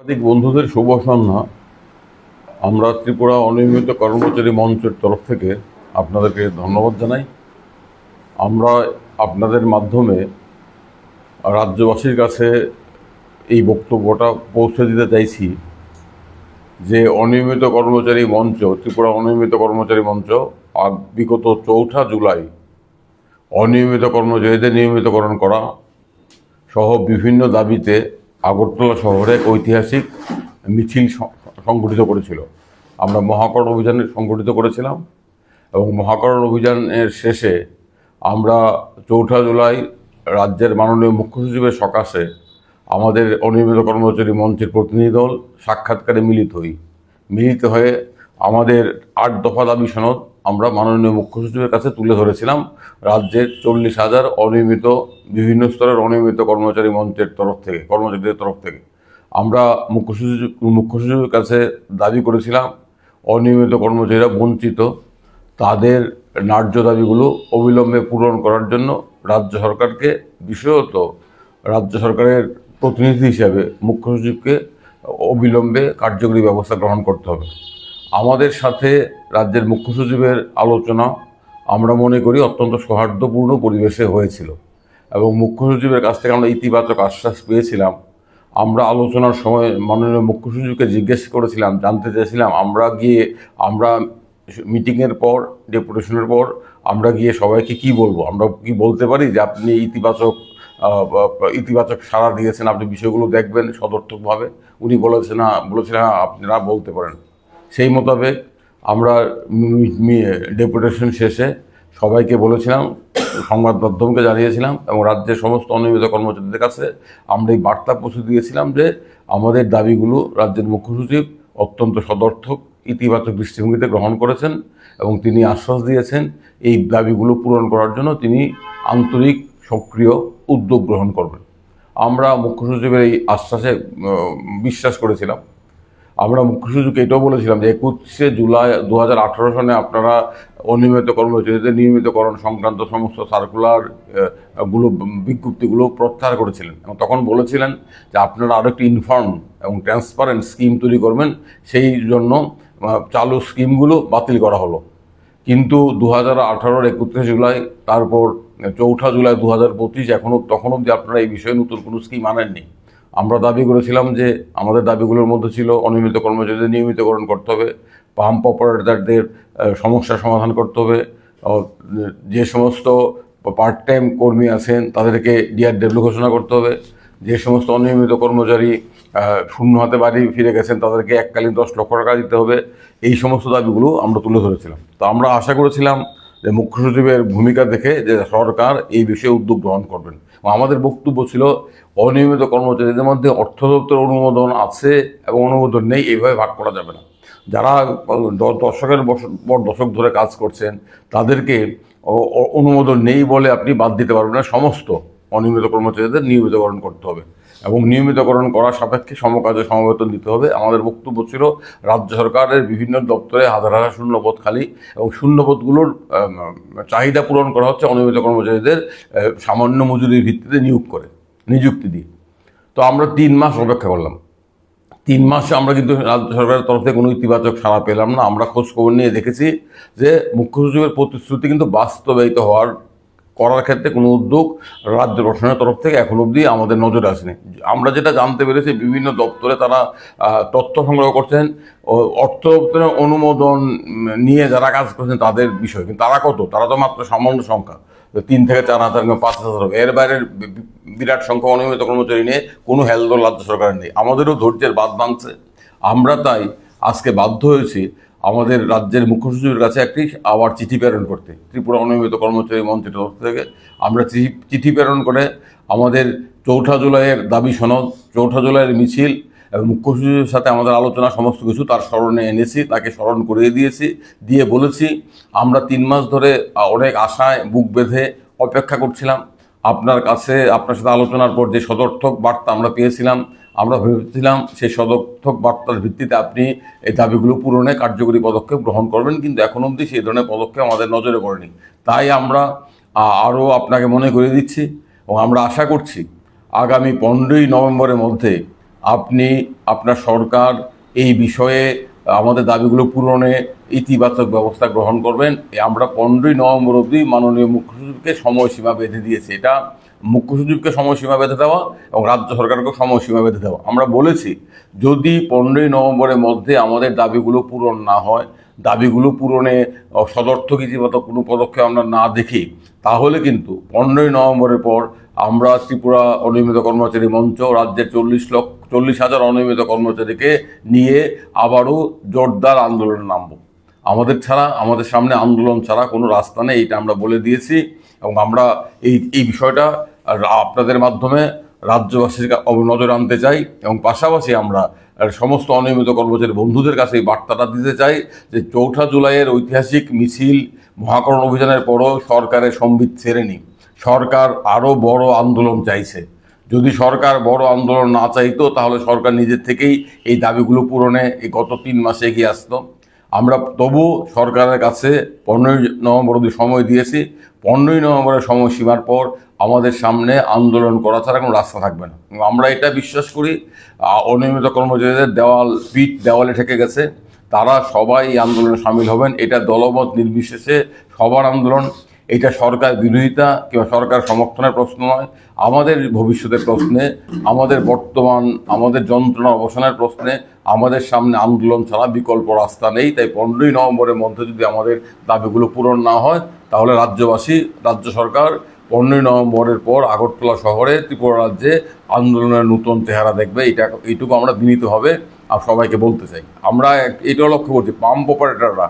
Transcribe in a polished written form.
সাংবাদিক বন্ধুদের শুভ সন্ধ্যা। আমরা ত্রিপুরা অনিয়মিত কর্মচারী মঞ্চের তরফ থেকে আপনাদেরকে ধন্যবাদ জানাই। আমরা আপনাদের মাধ্যমে রাজ্যবাসীর কাছে এই বক্তব্যটা পৌঁছে দিতে চাইছি যে অনিয়মিত কর্মচারী মঞ্চ, ত্রিপুরা অনিয়মিত কর্মচারী মঞ্চ বিগত 4 জুলাই অনিয়মিত কর্মচারীদের নিয়মিতকরণ করা সহ বিভিন্ন দাবিতে আগরতলা শহরে এক ঐতিহাসিক মিছিল সংগঠিত করেছিল। আমরা মহাকরণ অভিযান সংগঠিত করেছিলাম এবং মহাকরণ অভিযানের শেষে আমরা 4 জুলাই রাজ্যের মাননীয় মুখ্য সচিবের সকাশে আমাদের অনিয়মিত কর্মচারী মঞ্চের প্রতিনিধি দল সাক্ষাৎকারে মিলিত হয়ে আমাদের 8 দফা দাবি সনদ আমরা মাননীয় মুখ্য সচিবের কাছে তুলে ধরেছিলাম। রাজ্যের 40,000 অনিয়মিত বিভিন্ন স্তরের অনিয়মিত কর্মচারী মঞ্চের কর্মচারীদের তরফ থেকে আমরা মুখ্য সচিবের কাছে দাবি করেছিলাম অনিয়মিত কর্মচারীরা বঞ্চিত, তাদের ন্যায্য দাবিগুলো অবিলম্বে পূরণ করার জন্য রাজ্য সরকারকে, বিশেষত রাজ্য সরকারের প্রতিনিধি হিসাবে মুখ্য সচিবকে অবিলম্বে কার্যকরী ব্যবস্থা গ্রহণ করতে হবে। আমাদের সাথে রাজ্যের মুখ্য সচিবের আলোচনা আমরা মনে করি অত্যন্ত সৌহার্দ্যপূর্ণ পরিবেশে হয়েছিল এবং মুখ্য সচিবের কাছ থেকে আমরা ইতিবাচক আশ্বাস পেয়েছিলাম। আমরা আলোচনার সময় মাননীয় মুখ্য সচিবকে জিজ্ঞেস করেছিলাম, জানতে চেয়েছিলাম আমরা মিটিংয়ের পর, ডেপুটেশনের পর আমরা গিয়ে সবাইকে কি বলবো, আমরা কি বলতে পারি যে আপনি ইতিবাচক সাড়া দিয়েছেন, আপনি বিষয়গুলো দেখবেন সদর্থকভাবে। উনি বলেছিলেন আপনারা বলতে পারেন। সেই মোতাবেক আমরা ডেপুটেশন শেষে সবাইকে বলেছিলাম, সংবাদ মাধ্যমকে জানিয়েছিলাম এবং রাজ্যের সমস্ত অনিয়মিত কর্মচারীদের কাছে আমরা এই বার্তা পৌঁছে দিয়েছিলাম যে আমাদের দাবিগুলো রাজ্যের মুখ্য সচিব অত্যন্ত সদর্থক ইতিবাচক দৃষ্টিভঙ্গিতে গ্রহণ করেছেন এবং তিনি আশ্বাস দিয়েছেন এই দাবিগুলো পূরণ করার জন্য তিনি আন্তরিক সক্রিয় উদ্যোগ গ্রহণ করবেন। আমরা মুখ্য সচিবের এই আশ্বাসে বিশ্বাস করেছিলাম। আমরা মুখ্য সচিবকে এটাও বলেছিলাম যে 21 জুলাই 2018 সনে আপনারা অনিয়মিত কর্মচারীদের নিয়মিতকরণ সংক্রান্ত সমস্ত সার্কুলার বিজ্ঞপ্তিগুলো প্রত্যাহার করেছিলেন এবং তখন বলেছিলেন যে আপনারা আরও একটি ইনফর্ম এবং ট্রান্সপারেন্ট স্কিম তৈরি করবেন, সেই জন্য চালু স্কিমগুলো বাতিল করা হলো। কিন্তু 2018 31 জুলাই, তারপর 4 জুলাই 2025 তখন অবধি আপনারা এই বিষয়ে নতুন কোনো স্কিম আনেননি। আমরা দাবি করেছিলাম যে আমাদের দাবিগুলোর মধ্যে ছিল অনিয়মিত কর্মচারীদের নিয়মিতকরণ করতে হবে, পাম্প অপারেটরদের সমস্যার সমাধান করতে হবে, যে সমস্ত পার্ট টাইম কর্মী আছেন তাদেরকে ডিআরডব্লিউ ঘোষণা করতে হবে, যে সমস্ত অনিয়মিত কর্মচারী শূন্য হাতে বাড়ি ফিরে গেছেন তাদেরকে এককালীন 10 লক্ষ টাকা দিতে হবে। এই সমস্ত দাবিগুলো আমরা তুলে ধরেছিলাম। তো আমরা আশা করেছিলাম যে মুখ্য সচিবের ভূমিকা দেখে যে সরকার এই বিষয়ে উদ্যোগ গ্রহণ করবেন। আমাদের বক্তব্য ছিল অনিয়মিত কর্মচারীদের মধ্যে অর্থ দপ্তর অনুমোদন আছে এবং অনুমোদন নেই, এইভাবে ভাগ করা যাবে না। যারা দশকের পর দশক ধরে কাজ করছেন তাদেরকে অনুমোদন নেই বলে আপনি বাদ দিতে পারবেন না। সমস্ত অনিয়মিত কর্মচারীদের নিয়মিতকরণ করতে হবে এবং নিয়মিতকরণ করার সাপেক্ষে সমকাজে সমবেতন দিতে হবে। আমাদের বক্তব্য ছিল রাজ্য সরকারের বিভিন্ন দপ্তরে হাজার হাজার শূন্যপদ খালি এবং শূন্যপদগুলোর চাহিদা পূরণ করা হচ্ছে অনিয়মিত কর্মচারীদের সামান্য মজুরির ভিত্তিতে নিযুক্তি দিয়ে। তো আমরা 3 মাস অপেক্ষা করলাম। 3 মাসে আমরা কিন্তু রাজ্য সরকারের তরফ থেকে কোনো ইতিবাচক সাড়া পেলাম না। আমরা খোঁজখবর নিয়ে দেখেছি যে মুখ্য সচিবের প্রতিশ্রুতি কিন্তু বাস্তবায়িত করার ক্ষেত্রে কোনো উদ্যোগ রাজ্য প্রশাসনের তরফ থেকে এখন অবধি আমাদের নজরে আসেনি। আমরা যেটা জানতে পেরেছি বিভিন্ন দপ্তরে তারা তথ্য সংগ্রহ করছেন, অর্থ দপ্তরের অনুমোদন নিয়ে যারা কাজ করছেন তাদের বিষয়, কিন্তু তারা তো মাত্র সামান্য সংখ্যা, 3 থেকে 4 হাজার, 5 হাজার। এর বাইরের বিরাট সংখ্যা অনিয়মিত কর্মচারী নিয়ে কোনো হেলদোল রাজ্য সরকারের নেই। আমাদেরও ধৈর্যের বাঁধ ভাঙছে। আমরা তাই আজকে বাধ্য হয়েছি আমাদের রাজ্যের মুখ্য সচিবের কাছে একটি আবার চিঠি প্রেরণ করতে। ত্রিপুরা অনিয়মিত কর্মচারী মঞ্চের তরফ থেকে আমরা চিঠি প্রেরণ করে আমাদের 4 জুলাইয়ের দাবি সনদ, 4 জুলাইয়ের মিছিল এবং মুখ্য সচিবের সাথে আমাদের আলোচনা সমস্ত কিছু তার স্মরণে এনেছি, তাকে স্মরণ করিয়ে দিয়ে বলেছি আমরা 3 মাস ধরে অনেক আশায় বুক বেঁধে অপেক্ষা করছিলাম। আপনার সাথে আলোচনার পর যে সদর্থক বার্তা আমরা পেয়েছিলাম, আমরা ভেবেছিলাম সেই সদর্থক বার্তার ভিত্তিতে আপনি এই দাবিগুলো পূরণে কার্যকরী পদক্ষেপ গ্রহণ করবেন, কিন্তু এখন অবধি সেই ধরনের পদক্ষেপ আমাদের নজরে পড়েনি। তাই আমরা আরও আপনাকে মনে করিয়ে দিচ্ছি এবং আমরা আশা করছি আগামী 15ই নভেম্বরের মধ্যে আপনি আপনার সরকার এই বিষয়ে আমাদের দাবিগুলো পূরণে ইতিবাচক ব্যবস্থা গ্রহণ করবেন। আমরা 15ই নভেম্বর অবধি মাননীয় মুখ্য সচিবকে সময়সীমা বেঁধে দিয়েছি। এটা মুখ্য সচিবকে সময়সীমা বেঁধে দেওয়া এবং রাজ্য সরকারকে সময়সীমা বেঁধে দেওয়া। আমরা বলেছি যদি 15ই নভেম্বরের মধ্যে আমাদের দাবিগুলো পূরণ না হয়, দাবিগুলো পূরণে সদর্থক ইতিবাচক কোনো পদক্ষেপ আমরা না দেখি, তাহলে কিন্তু 15ই নভেম্বরের পর আমরা ত্রিপুরা অনিয়মিত কর্মচারী মঞ্চ রাজ্যের 40,000 অনিয়মিত কর্মচারীকে নিয়ে আবারও জোরদার আন্দোলনে নামব। আমাদের সামনে আন্দোলন ছাড়া কোনো রাস্তা নেই, এটা আমরা বলে দিয়েছি। এবং আমরা এই বিষয়টা আপনাদের মাধ্যমে রাজ্যবাসীর নজরে আনতে চাই এবং পাশাপাশি আমরা সমস্ত অনিয়মিত কর্মচারী বন্ধুদের কাছে এই বার্তাটা দিতে চাই যে 4 জুলাইয়ের ঐতিহাসিক মিছিল মহাকরণ অভিযানের পরও সরকারের সম্বিত ছেড়েনি। সরকার আরও বড় আন্দোলন চাইছে। যদি সরকার বড় আন্দোলন না চাইতো তাহলে সরকার নিজের থেকেই এই দাবিগুলো পূরণে এই গত 3 মাসে এগিয়ে আসতো। আমরা তবু সরকারের কাছে 15ই নভেম্বর অবধি সময় দিয়েছি। 15ই নভেম্বরের সময়সীমার পর আমাদের সামনে আন্দোলন করা ছাড়া কোনো রাস্তা থাকবে না। আমরা এটা বিশ্বাস করি অনিয়মিত কর্মচারীদের পিঠ দেওয়ালে ঠেকে গেছে, তারা সবাই এই আন্দোলনে সামিল হবেন। এটা দলমত নির্বিশেষে সবার আন্দোলন। এটা সরকার বিরোধিতা কিংবা সরকার সমর্থনের প্রশ্ন নয়, আমাদের ভবিষ্যতের প্রশ্নে, আমাদের যন্ত্রণা অবসানের প্রশ্নে আমাদের সামনে আন্দোলন ছাড়া বিকল্প রাস্তা নেই। তাই 15ই নভেম্বরের মধ্যে যদি আমাদের দাবিগুলো পূরণ না হয় তাহলে রাজ্য সরকার 15ই নভেম্বরের পর আগরতলা শহরে ত্রিপুরা রাজ্যে আন্দোলনের নতুন চেহারা দেখবে। এইটুকু আমরা বিনীতভাবে আর সবাইকে বলতে চাই। আমরা এটাও লক্ষ্য করছি পাম্প অপারেটররা